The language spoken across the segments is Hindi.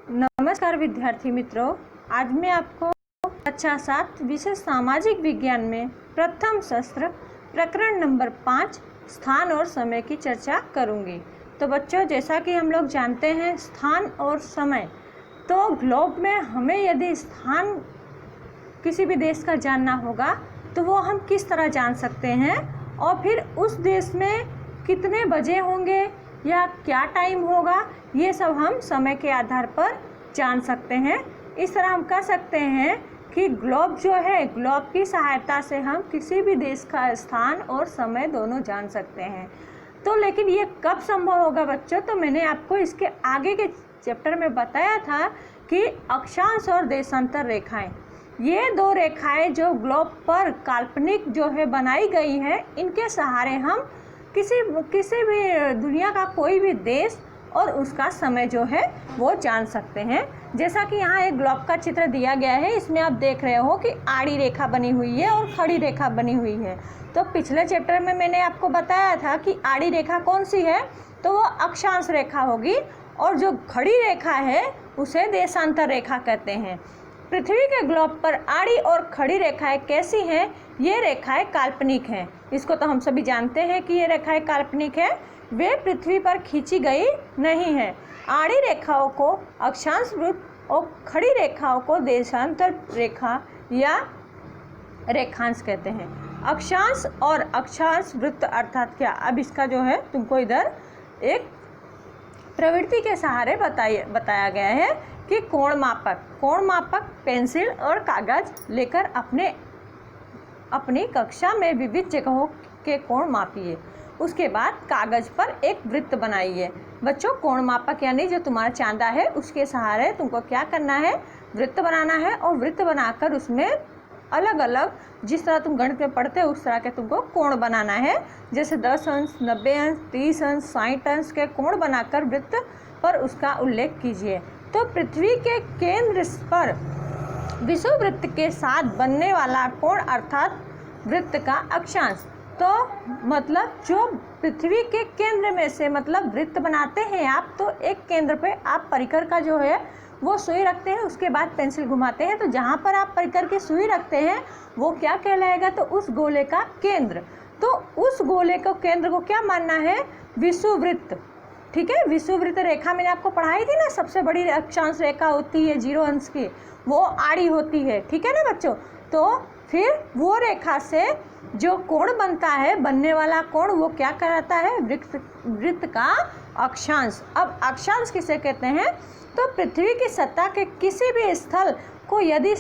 नमस्कार विद्यार्थी मित्रों, आज मैं आपको कक्षा 7 विषय सामाजिक विज्ञान में प्रथम शस्त्र प्रकरण नंबर 5 स्थान और समय की चर्चा करूंगी। तो बच्चों, जैसा कि हम लोग जानते हैं स्थान और समय, तो ग्लोब में हमें यदि स्थान किसी भी देश का जानना होगा तो वो हम किस तरह जान सकते हैं, और फिर उस देश में कितने बजे होंगे या क्या टाइम होगा, ये सब हम समय के आधार पर जान सकते हैं। इस तरह हम कह सकते हैं कि ग्लोब जो है, ग्लोब की सहायता से हम किसी भी देश का स्थान और समय दोनों जान सकते हैं। तो लेकिन ये कब संभव होगा बच्चों? तो मैंने आपको इसके आगे के चैप्टर में बताया था कि अक्षांश और देशांतर रेखाएं, ये दो रेखाएं जो ग्लोब पर काल्पनिक जो है बनाई गई है, इनके सहारे हम किसी भी दुनिया का कोई भी देश और उसका समय जो है वो जान सकते हैं। जैसा कि यहाँ एक ग्लोब का चित्र दिया गया है, इसमें आप देख रहे हो कि आड़ी रेखा बनी हुई है और खड़ी रेखा बनी हुई है। तो पिछले चैप्टर में मैंने आपको बताया था कि आड़ी रेखा कौन सी है, तो वो अक्षांश रेखा होगी, और जो खड़ी रेखा है उसे देशांतर रेखा कहते हैं। पृथ्वी के ग्लोब पर आड़ी और खड़ी रेखाएं कैसी हैं? ये रेखाएं काल्पनिक हैं। इसको तो हम सभी जानते हैं कि ये रेखाएं काल्पनिक है, वे पृथ्वी पर खींची गई नहीं है। आड़ी रेखाओं को अक्षांश वृत्त और खड़ी रेखाओं को देशांतर रेखा या रेखांश कहते हैं। अक्षांश और अक्षांश वृत्त अर्थात क्या? अब इसका जो है तुमको इधर एक प्रवृत्ति के सहारे बताया गया है कि कोण मापक पेंसिल और कागज लेकर अपनी कक्षा में विविध जगहों के कोण मापिए। उसके बाद कागज पर एक वृत्त बनाइए। बच्चों, कोण मापक यानी जो तुम्हारा चांदा है, उसके सहारे तुमको क्या करना है? वृत्त बनाना है, और वृत्त बनाकर उसमें अलग अलग, जिस तरह तुम गणित में पढ़ते हो उस तरह के तुमको कोण बनाना है। जैसे 10 अंश, 90 अंश, 30 अंश, 60 अंश के कोण बनाकर वृत्त पर उसका उल्लेख कीजिए। तो पृथ्वी के केंद्र पर विषुववृत्त के साथ बनने वाला कोण अर्थात वृत्त का अक्षांश। तो मतलब जो पृथ्वी के केंद्र में से मतलब वृत्त बनाते हैं आप, तो एक केंद्र पे आप परिकर का जो है वो सुई रखते हैं, उसके बाद पेंसिल घुमाते हैं, तो जहाँ पर आप परिकर की सुई रखते हैं वो क्या कहलाएगा? तो उस गोले का केंद्र। तो उस गोले को केंद्र को क्या मानना है? विषुववृत्त। ठीक है, विषुववृत्त रेखा मैंने आपको पढ़ाई थी ना, सबसे बड़ी अक्षांश रेखा होती है 0 अंश की, वो आड़ी होती है। ठीक है ना बच्चों? तो फिर वो रेखा से जो कोण बनता है, बनने वाला कोण, वो क्या कहलाता है? वृत्त का अक्षांश। अब अक्षांश किसे कहते हैं? तो पृथ्वी की सतह के किसी भी स्थल को यदि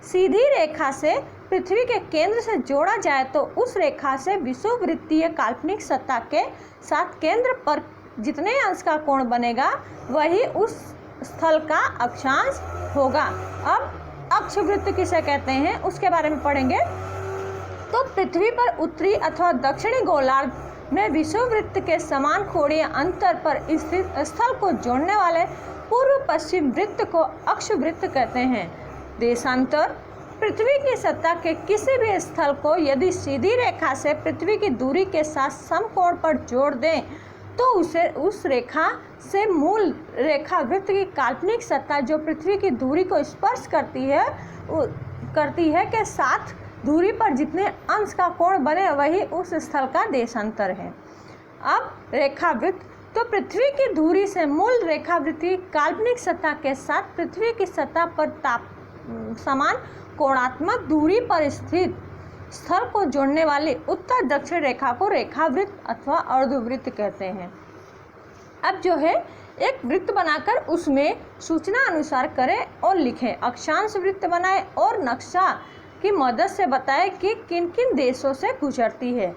सीधी रेखा से पृथ्वी के केंद्र से जोड़ा जाए तो उस रेखा से विषुववृत्तीय काल्पनिक सतह के साथ केंद्र पर जितने अंश का कोण बनेगा वही उस स्थल का अक्षांश होगा। अब अक्षवृत्त किसे कहते हैं उसके बारे में पढ़ेंगे। तो पृथ्वी पर उत्तरी अथवा दक्षिणी गोलार्ध में विषुववृत्त के समान कोणीय अंतर पर स्थित स्थल को जोड़ने वाले पूर्व पश्चिम वृत्त को अक्षवृत्त कहते हैं। देशांतर पृथ्वी की सतह के किसी भी स्थल को यदि सीधी रेखा से पृथ्वी की दूरी के साथ समकोण पर जोड़ दें तो उसे उस रेखा से मूल रेखा वृत्त की काल्पनिक सतह जो पृथ्वी की दूरी को स्पर्श करती है के साथ दूरी पर जितने अंश का कोण बने वही उस स्थल का देशांतर है। अब रेखावृत्त, तो पृथ्वी की दूरी से मूल रेखावृत्त की काल्पनिक सतह के साथ पृथ्वी की सतह पर समान कोणात्मक दूरी पर स्थित स्थल को जोड़ने वाली उत्तर दक्षिण रेखा को रेखावृत्त अथवा अर्धवृत्त कहते हैं। अब जो है एक वृत्त बनाकर उसमें सूचना अनुसार करें और लिखें। अक्षांश वृत्त बनाएं और नक्शा की मदद से बताएं कि किन किन देशों से गुजरती है।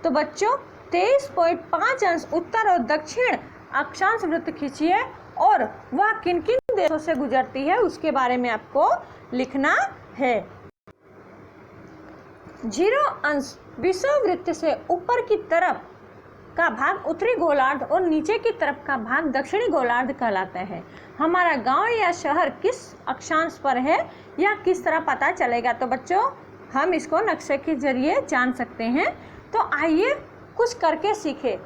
तो बच्चों, 23.5 अंश उत्तर और दक्षिण अक्षांश वृत्त खींचिए और वह किन किन देशों से गुजरती है उसके बारे में आपको लिखना है। 0 अंश विषुववृत्त से ऊपर की तरफ का भाग उत्तरी गोलार्ध और नीचे की तरफ का भाग दक्षिणी गोलार्ध कहलाता है। हमारा गांव या शहर किस अक्षांश पर है या किस तरह पता चलेगा? तो बच्चों, हम इसको नक्शे के जरिए जान सकते हैं। तो आइए कुछ करके सीखें।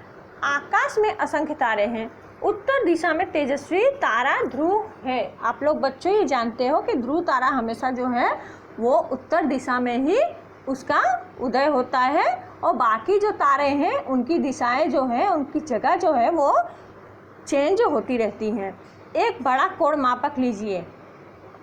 आकाश में असंख्य तारे हैं, उत्तर दिशा में तेजस्वी तारा ध्रुव है। आप लोग बच्चों ये जानते हो कि ध्रुव तारा हमेशा जो है वो उत्तर दिशा में ही उसका उदय होता है और बाकी जो तारे हैं उनकी दिशाएं जो है, उनकी जगह जो है वो चेंज होती रहती हैं। एक बड़ा कोण मापक लीजिए।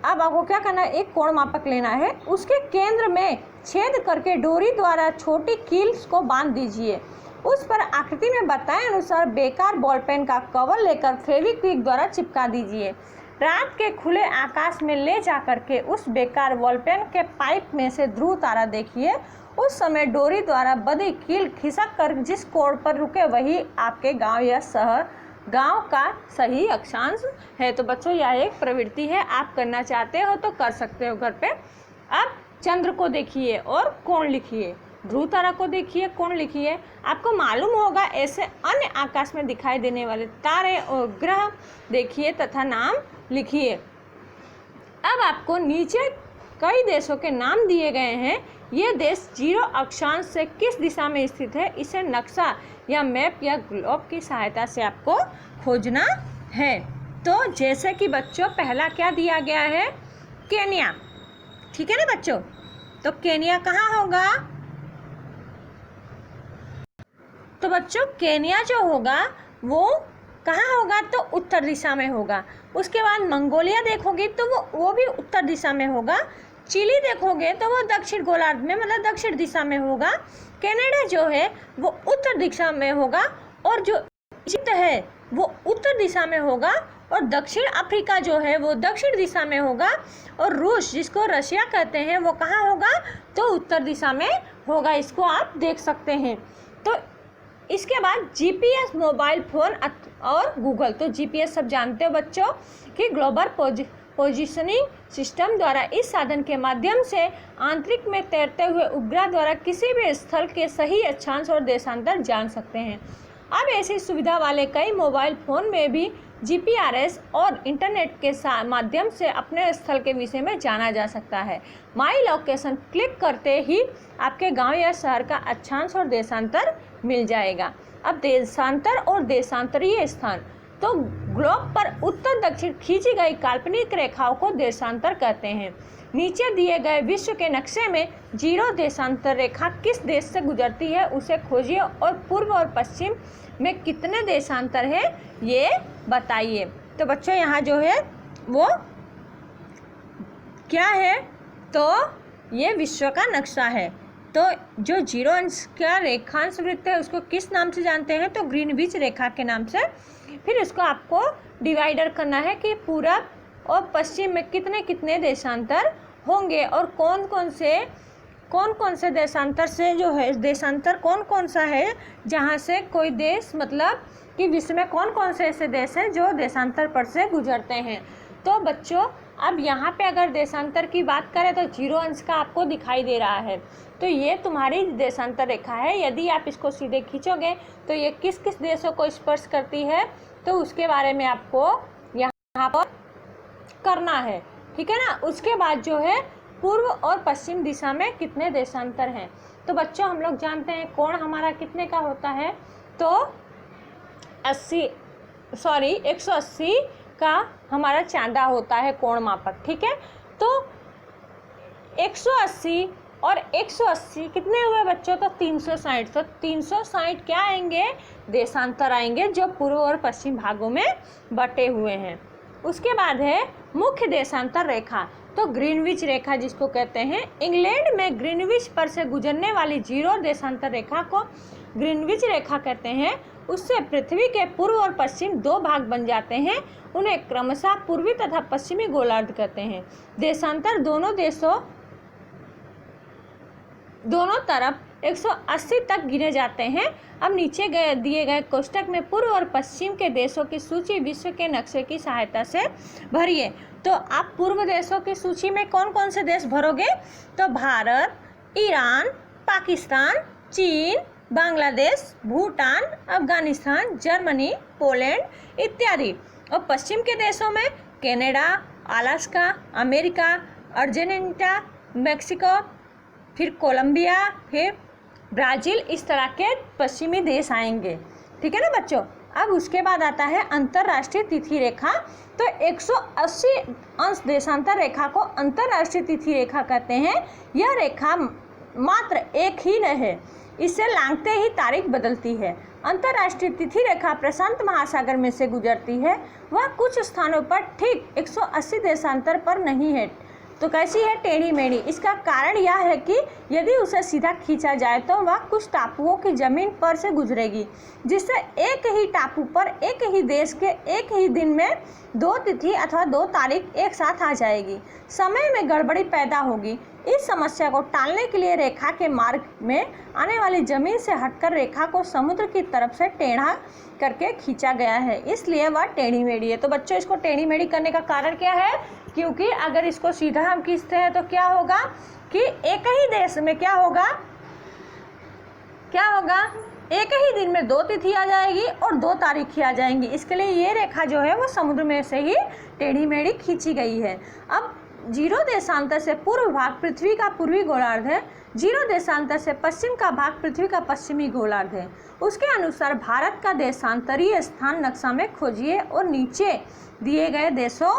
अब आपको क्या करना है, एक कोण मापक लेना है, उसके केंद्र में छेद करके डोरी द्वारा छोटी कील को बांध दीजिए। उस पर आकृति में बताए अनुसार बेकार बॉल पेन का कवर लेकर फेविक्विक द्वारा चिपका दीजिए। रात के खुले आकाश में ले जाकर के उस बेकार बॉल पेन के पाइप में से ध्रुव तारा देखिए। उस समय डोरी द्वारा बंधी कील खिसक कर जिस कोण पर रुके वही आपके गांव या शहर गांव का सही अक्षांश है। तो बच्चों यह एक प्रवृत्ति है, आप करना चाहते हो तो कर सकते हो घर पे। अब चंद्र को देखिए और कोण लिखिए, ध्रुव तारा को देखिए, कोण लिखिए। आपको मालूम होगा ऐसे अन्य आकाश में दिखाई देने वाले तारे और ग्रह देखिए तथा नाम लिखिए। अब आपको नीचे कई देशों के नाम दिए गए हैं। ये देश 0 अक्षांश से किस दिशा में स्थित है, इसे नक्शा या मैप या ग्लोब की सहायता से आपको खोजना है। तो जैसे कि बच्चों पहला क्या दिया गया है, केन्या, ठीक है ना बच्चों। तो केन्या कहाँ होगा, तो बच्चों केन्या जो होगा वो कहाँ होगा, तो उत्तर दिशा में होगा। उसके बाद मंगोलिया देखोगे तो वो भी उत्तर दिशा में होगा। चिली देखोगे तो वो दक्षिण गोलार्ध में मतलब दक्षिण दिशा में होगा। कनाडा जो है वो उत्तर दिशा में होगा और जो इजिप्ट है वो उत्तर दिशा में होगा और दक्षिण अफ्रीका जो है वो दक्षिण दिशा में होगा और रूस जिसको रशिया कहते हैं वो कहाँ होगा, तो उत्तर दिशा में होगा। इसको आप देख सकते हैं। तो इसके बाद जीपीएस मोबाइल फ़ोन और गूगल। तो जीपीएस सब जानते हो बच्चों कि ग्लोबल पोजिशनिंग सिस्टम द्वारा इस साधन के माध्यम से आंतरिक में तैरते हुए उपग्रह द्वारा किसी भी स्थल के सही अक्षांश और देशांतर जान सकते हैं। अब ऐसी सुविधा वाले कई मोबाइल फ़ोन में भी जीपीआरएस और इंटरनेट के माध्यम से अपने स्थल के विषय में जाना जा सकता है। माई लोकेशन क्लिक करते ही आपके गांव या शहर का अक्षांश और देशांतर मिल जाएगा। अब देशांतर और देशांतरीय स्थान, तो ग्लोब पर उत्तर दक्षिण खींची गई काल्पनिक रेखाओं को देशांतर कहते हैं। नीचे दिए गए विश्व के नक्शे में 0 देशांतर रेखा किस देश से गुजरती है उसे खोजिए और पूर्व और पश्चिम में कितने देशांतर है ये बताइए। तो बच्चों यहाँ जो है वो क्या है, तो ये विश्व का नक्शा है। तो जो 0 अंश का रेखांश वृत्त है उसको किस नाम से जानते हैं, तो ग्रीनविच रेखा के नाम से। फिर इसको आपको डिवाइडर करना है कि पूरब और पश्चिम में कितने कितने देशांतर होंगे और कौन कौन से देशांतर से जो है, देशांतर कौन कौन सा है जहाँ से कोई देश, मतलब कि विश्व में कौन कौन से ऐसे देश हैं जो देशांतर पर से गुजरते हैं। तो बच्चों अब यहाँ पे अगर देशांतर की बात करें तो 0 अंश का आपको दिखाई दे रहा है। तो ये तुम्हारी देशांतर रेखा है। यदि आप इसको सीधे खींचोगे तो ये किस किस देशों को स्पर्श करती है, तो उसके बारे में आपको यहाँ पर करना है, ठीक है ना। उसके बाद जो है पूर्व और पश्चिम दिशा में कितने देशांतर हैं। तो बच्चों हम लोग जानते हैं कोण हमारा कितने का होता है, तो 180 का हमारा चांदा होता है कोण मापक, ठीक है। तो 180 और 180 कितने हुए बच्चों, तो 360। तो 360 क्या आएंगे, देशांतर आएंगे जो पूर्व और पश्चिम भागों में बटे हुए हैं। उसके बाद है मुख्य देशांतर रेखा, तो ग्रीनविच रेखा जिसको कहते हैं। इंग्लैंड में ग्रीनविच पर से गुजरने वाली 0 देशांतर रेखा को ग्रीनविच रेखा कहते हैं। उससे पृथ्वी के पूर्व और पश्चिम 2 भाग बन जाते हैं। उन्हें क्रमशः पूर्वी तथा पश्चिमी गोलार्ध कहते हैं। देशांतर दोनों तरफ 180 तक गिने जाते हैं। अब नीचे दिए गए कोष्टक में पूर्व और पश्चिम के देशों की सूची विश्व के नक्शे की सहायता से भरिए। तो आप पूर्व देशों की सूची में कौन कौन से देश भरोगे, तो भारत, ईरान, पाकिस्तान, चीन, बांग्लादेश, भूटान, अफगानिस्तान, जर्मनी, पोलैंड इत्यादि। और पश्चिम के देशों में Canada, Alaska, America, Argentina, Mexico, फिर कोलंबिया, फिर ब्राज़ील, इस तरह के पश्चिमी देश आएंगे, ठीक है ना बच्चों। अब उसके बाद आता है अंतर्राष्ट्रीय तिथि रेखा। तो 180 अंश देशांतर रेखा को अंतर्राष्ट्रीय तिथि रेखा कहते हैं। यह रेखा मात्र एक ही न है, इसे लांघते ही तारीख बदलती है। अंतर्राष्ट्रीय तिथि रेखा प्रशांत महासागर में से गुजरती है। वह कुछ स्थानों पर ठीक 180 देशांतर पर नहीं है। तो कैसी है? टेढ़ी मेढ़ी। इसका कारण यह है कि यदि उसे सीधा खींचा जाए तो वह कुछ टापुओं की जमीन पर से गुजरेगी, जिससे एक ही टापू पर एक ही देश के एक ही दिन में 2 तिथि अथवा 2 तारीख एक साथ आ जाएगी। समय में गड़बड़ी पैदा होगी। इस समस्या को टालने के लिए रेखा के मार्ग में आने वाली जमीन से हटकर रेखा को समुद्र की तरफ से टेढ़ा करके खींचा गया है, इसलिए वह टेढ़ी मेढ़ी है। तो बच्चों, इसको टेढ़ी मेढ़ी करने का कारण क्या है? क्योंकि अगर इसको सीधा हम खींचते हैं तो क्या होगा कि एक ही देश में क्या होगा, एक ही दिन में 2 तिथि आ जाएगी और 2 तारीखें आ जाएंगी। इसके लिए ये रेखा जो है वो समुद्र में से ही टेढ़ी मेढ़ी खींची गई है। अब 0 देशांतर से पूर्व भाग पृथ्वी का पूर्वी गोलार्ध है। 0 देशांतर से पश्चिम का भाग पृथ्वी का पश्चिमी गोलार्ध है। उसके अनुसार भारत का देशांतरीय स्थान नक्शा में खोजिए और नीचे दिए गए देशों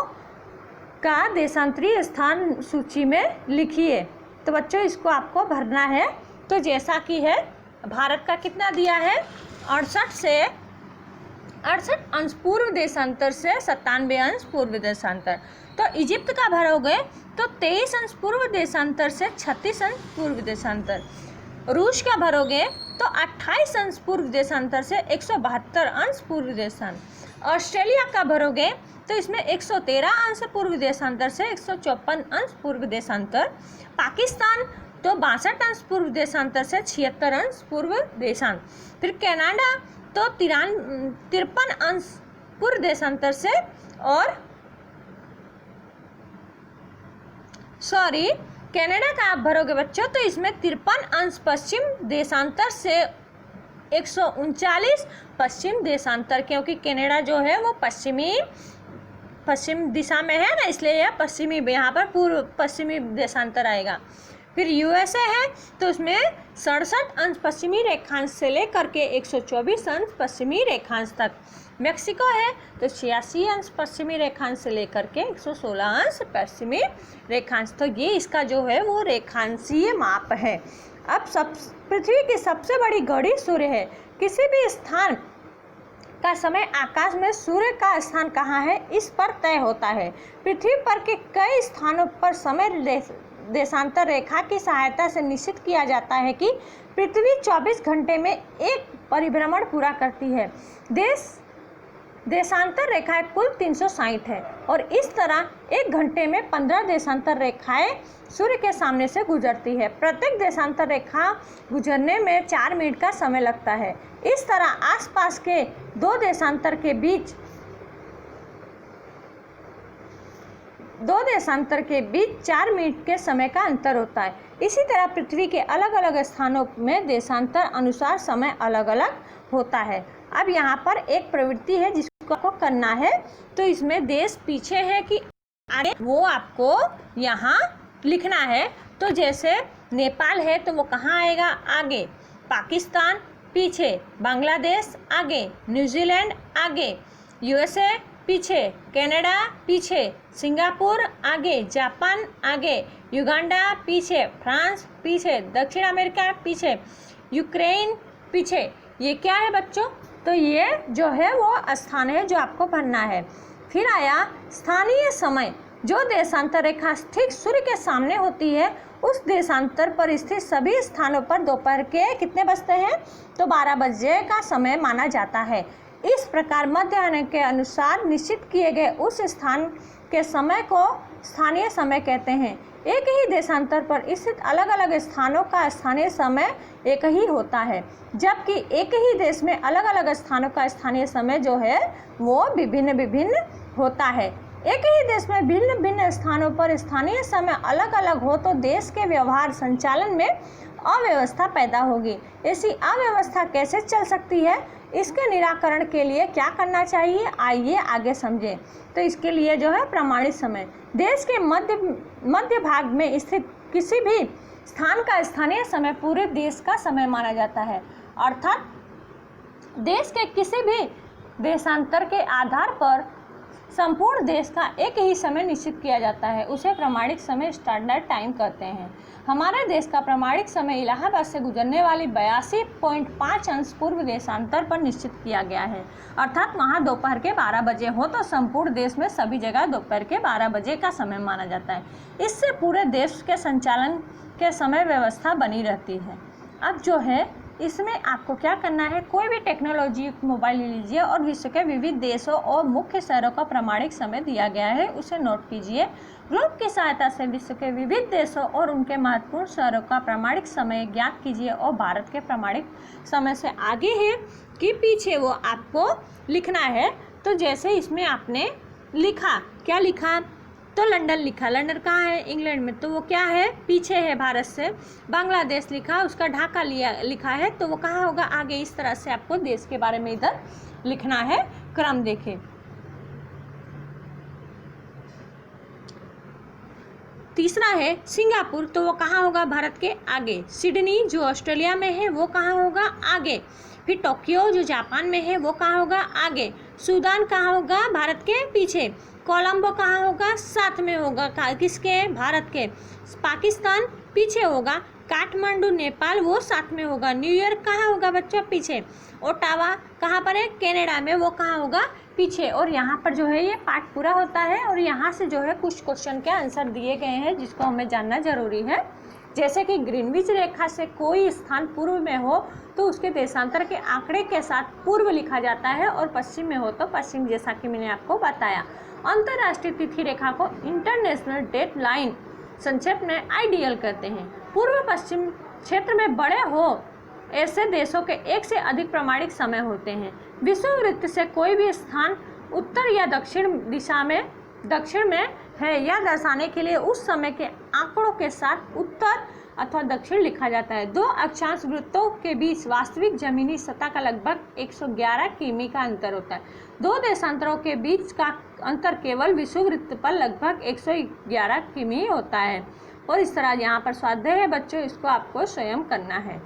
का देशांतरीय स्थान सूची में लिखिए। तो बच्चों, इसको आपको भरना है। तो जैसा कि है, भारत का कितना दिया है? 68 अंश पूर्व देशांतर से 97 अंश पूर्व देशांतर। तो इजिप्त का भरोगे तो 23 अंश पूर्व देशांतर से 36 अंश पूर्व देशांतर। रूस का भरोगे तो 28 अंश पूर्व देशांतर से 172 अंश पूर्व देशांतर। ऑस्ट्रेलिया का भरोगे तो इसमें 113 अंश पूर्व देशांतर से 154 अंश पूर्व देशांतर। पाकिस्तान तो 62 अंश पूर्व देशांतर से 76 अंश पूर्व देशांतर। फिर कनाडा तो 53 अंश पूर्व देशांतर से और कनाडा का आप भरोगे बच्चों तो इसमें 53 अंश पश्चिम देशांतर से 139 पश्चिम देशांतर, क्योंकि कनाडा जो है वो पश्चिम दिशा में है ना, इसलिए यह पश्चिमी, यहाँ पर पूर्व पश्चिमी देशांतर आएगा। फिर यूएसए है तो उसमें 67 अंश पश्चिमी रेखांश से लेकर के 124 अंश पश्चिमी रेखांश तक। मेक्सिको है तो 86 अंश पश्चिमी रेखांश से लेकर के 116 अंश पश्चिमी रेखांश। तो ये इसका जो है वो रेखांशीय माप है। अब पृथ्वी की सबसे बड़ी घड़ी सूर्य है। किसी भी स्थान का समय आकाश में सूर्य का स्थान कहाँ है, इस पर तय होता है। पृथ्वी पर के कई स्थानों पर समय देशांतर रेखा की सहायता से निश्चित किया जाता है कि पृथ्वी 24 घंटे में एक परिभ्रमण पूरा करती है। देशांतर रेखाएं कुल 360 है और इस तरह 1 घंटे में 15 देशांतर रेखाएं सूर्य के सामने से गुजरती है। प्रत्येक देशांतर रेखा गुजरने में 4 मिनट का समय लगता है। इस तरह आसपास के 2 देशांतर के बीच 4 मिनट के समय का अंतर होता है। इसी तरह पृथ्वी के अलग अलग स्थानों में देशांतर अनुसार समय अलग अलग होता है। अब यहाँ पर एक प्रवृत्ति है जिसको आपको करना है। तो इसमें देश पीछे है कि आगे, वो आपको यहाँ लिखना है। तो जैसे नेपाल है तो वो कहाँ आएगा? आगे। पाकिस्तान पीछे, बांग्लादेश आगे, न्यूजीलैंड आगे, यूएसए पीछे, कनाडा पीछे, सिंगापुर आगे, जापान आगे, युगांडा पीछे, फ्रांस पीछे, दक्षिण अमेरिका पीछे, यूक्रेन पीछे। ये क्या है बच्चों? तो ये जो है वो स्थान है जो आपको भरना है। फिर आया स्थानीय समय। जो देशांतर रेखा ठीक सूर्य के सामने होती है उस देशांतर पर स्थित सभी स्थानों पर दोपहर के कितने बजते हैं? तो 12 बजे का समय माना जाता है। इस प्रकार मध्याह्न के अनुसार निश्चित किए गए उस स्थान के समय को स्थानीय समय कहते हैं। एक ही देशांतर पर स्थित अलग अलग स्थानों का स्थानीय समय एक ही होता है, जबकि एक ही देश में अलग अलग स्थानों का स्थानीय समय जो है वो विभिन्न होता है। एक ही देश में भिन्न भिन्न स्थानों पर स्थानीय समय अलग अलग हो तो देश के व्यवहार संचालन में अव्यवस्था पैदा होगी। ऐसी अव्यवस्था कैसे चल सकती है, इसके निराकरण के लिए क्या करना चाहिए, आइए आगे समझें। तो इसके लिए जो है प्रमाणित समय, देश के मध्य भाग में स्थित किसी भी स्थान का स्थानीय समय पूरे देश का समय माना जाता है। अर्थात देश के किसी भी देशांतर के आधार पर संपूर्ण देश का एक ही समय निश्चित किया जाता है, उसे प्रमाणिक समय स्टैंडर्ड टाइम कहते हैं। हमारे देश का प्रमाणिक समय इलाहाबाद से गुजरने वाली 82.5 अंश पूर्व देशांतर पर निश्चित किया गया है, अर्थात वहाँ दोपहर के 12 बजे हो तो संपूर्ण देश में सभी जगह दोपहर के 12 बजे का समय माना जाता है। इससे पूरे देश के संचालन के समय व्यवस्था बनी रहती है। अब जो है इसमें आपको क्या करना है, कोई भी टेक्नोलॉजी मोबाइल ले लीजिए और विश्व के विविध देशों और मुख्य शहरों का प्रमाणिक समय दिया गया है, उसे नोट कीजिए। ग्लोब की सहायता से विश्व के विविध देशों और उनके महत्वपूर्ण शहरों का प्रमाणिक समय ज्ञात कीजिए और भारत के प्रमाणिक समय से आगे है कि पीछे वो आपको लिखना है। तो जैसे इसमें आपने लिखा, क्या लिखा, तो लंदन लिखा, लंदन कहाँ है, इंग्लैंड में, तो वो क्या है, पीछे है भारत से। बांग्लादेश लिखा, उसका ढाका लिखा है, तो वो कहाँ होगा, आगे। इस तरह से आपको देश के बारे में इधर लिखना है। क्रम देखें, तीसरा है सिंगापुर, तो वो कहाँ होगा, भारत के आगे। सिडनी जो ऑस्ट्रेलिया में है वो कहाँ होगा, आगे। फिर टोक्यो जो जापान में है वो कहाँ होगा, आगे। सूडान कहाँ होगा, भारत के पीछे। कोलंबो कहाँ होगा, साथ में होगा, किसके, भारत के। पाकिस्तान पीछे होगा। काठमांडू नेपाल वो साथ में होगा। न्यूयॉर्क कहाँ होगा बच्चों, पीछे। ओटावा कहाँ पर है, कनाडा में, वो कहाँ होगा, पीछे। और यहाँ पर जो है ये पाठ पूरा होता है और यहाँ से जो है कुछ क्वेश्चन के आंसर दिए गए हैं जिसको हमें जानना जरूरी है। जैसे कि ग्रीनविच रेखा से कोई स्थान पूर्व में हो तो उसके देशांतर के आंकड़े के साथ पूर्व लिखा जाता है और पश्चिम में हो तो पश्चिम, जैसा कि मैंने आपको बताया। अंतर्राष्ट्रीय तिथि रेखा को इंटरनेशनल डेट लाइन संक्षेप में आइडियल कहते हैं। पूर्व पश्चिम क्षेत्र में बड़े हो ऐसे देशों के एक से अधिक प्रमाणिक समय होते हैं। विषुववृत्त से कोई भी स्थान उत्तर या दक्षिण दिशा में, दक्षिण में है या दर्शाने के लिए उस समय के आंकड़ों के साथ उत्तर अथवा दक्षिण लिखा जाता है। दो अक्षांश वृत्तों के बीच वास्तविक जमीनी सतह का लगभग 111 किमी का अंतर होता है। दो देशांतरों के बीच का अंतर केवल विषुववृत्त पर लगभग 111 किमी होता है। और इस तरह यहाँ पर स्वाध्याय है बच्चों, इसको आपको स्वयं करना है।